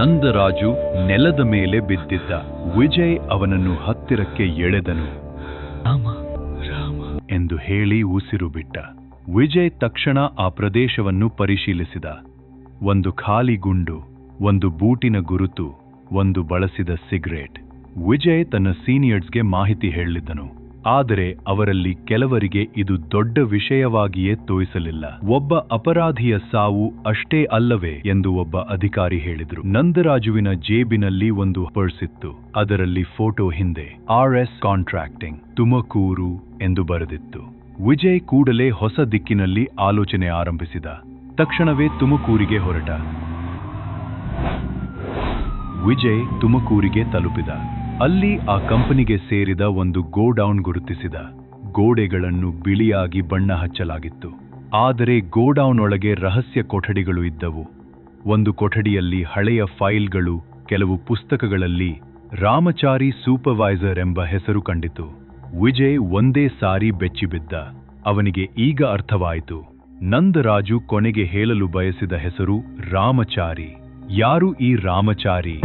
ನಂದರಾಜು ನೆಲದ ಮೇಲೆ ಬಿದ್ದಿದ್ದ. ವಿಜಯ್ ಅವನನ್ನು ಹತ್ತಿರಕ್ಕೆ ಎಳೆದನು. ರಾಮ ಎಂದು ಹೇಳಿ ಉಸಿರು ಬಿಟ್ಟ. ವಿಜಯ್ ತಕ್ಷಣ ಆ ಪ್ರದೇಶವನ್ನು ಪರಿಶೀಲಿಸಿದ. ಒಂದು ಖಾಲಿ ಗುಂಡು, ಒಂದು ಬೂಟಿನ ಗುರುತು, ಒಂದು ಬಳಸಿದ ಸಿಗರೇಟ್. ವಿಜಯ್ ತನ್ನ ಸೀನಿಯರ್ಸ್ಗೆ ಮಾಹಿತಿ ಹೇಳಿದ್ದನು. ಆದರೆ ಅವರಲ್ಲಿ ಕೆಲವರಿಗೆ ಇದು ದೊಡ್ಡ ವಿಷಯವಾಗಿಯೇ ತೋರಿಸಲಿಲ್ಲ. ಒಬ್ಬ ಅಪರಾಧಿಯ ಸಾವು ಅಷ್ಟೇ ಅಲ್ಲವೇ ಎಂದು ಒಬ್ಬ ಅಧಿಕಾರಿ ಹೇಳಿದ್ರು. ನಂದರಾಜುವಿನ ಜೇಬಿನಲ್ಲಿ ಒಂದು ಪರ್ಸ್ ಇತ್ತು. ಅದರಲ್ಲಿ ಫೋಟೋ ಹಿಂದೆ RS ಕಾಂಟ್ರಾಕ್ಟಿಂಗ್ ತುಮಕೂರು ಎಂದು ಬರೆದಿತ್ತು. ವಿಜಯ್ ಕೂಡಲೇ ಹೊಸ ದಿಕ್ಕಿನಲ್ಲಿ ಆಲೋಚನೆ ಆರಂಭಿಸಿದ. ತಕ್ಷಣವೇ ತುಮಕೂರಿಗೆ ಹೊರಟ. ವಿಜಯ್ ತುಮಕೂರಿಗೆ ತಲುಪಿದ. ಅಲ್ಲಿ ಆ ಕಂಪನಿಗೆ ಸೇರಿದ ಒಂದು ಗೋಡೌನ್ ಗುರುತಿಸಿದ. ಗೋಡೆಗಳನ್ನು ಬಿಳಿಯಾಗಿ ಬಣ್ಣ ಹಚ್ಚಲಾಗಿತ್ತು. ಆದರೆ ಗೋಡೌನ್ ಒಳಗೆ ರಹಸ್ಯ ಕೊಠಡಿಗಳು ಇದ್ದವು. ಒಂದು ಕೊಠಡಿಯಲ್ಲಿ ಹಳೆಯ ಫೈಲ್ಗಳು, ಕೆಲವು ಪುಸ್ತಕಗಳಲ್ಲಿ ರಾಮಚಾರಿ ಸೂಪರ್ವೈಸರ್ ಎಂಬ ಹೆಸರು ಕಂಡಿತು. ವಿಜಯ್ ಒಂದೇ ಸಾರಿ ಬೆಚ್ಚಿಬಿದ್ದ. ಅವನಿಗೆ ಈಗ ಅರ್ಥವಾಯಿತು. ನಂದರಾಜು ಕೊನೆಗೆ ಹೇಳಲು ಬಯಸಿದ ಹೆಸರು ರಾಮಚಾರಿ. ಯಾರು ಈ ರಾಮಚಾರಿ?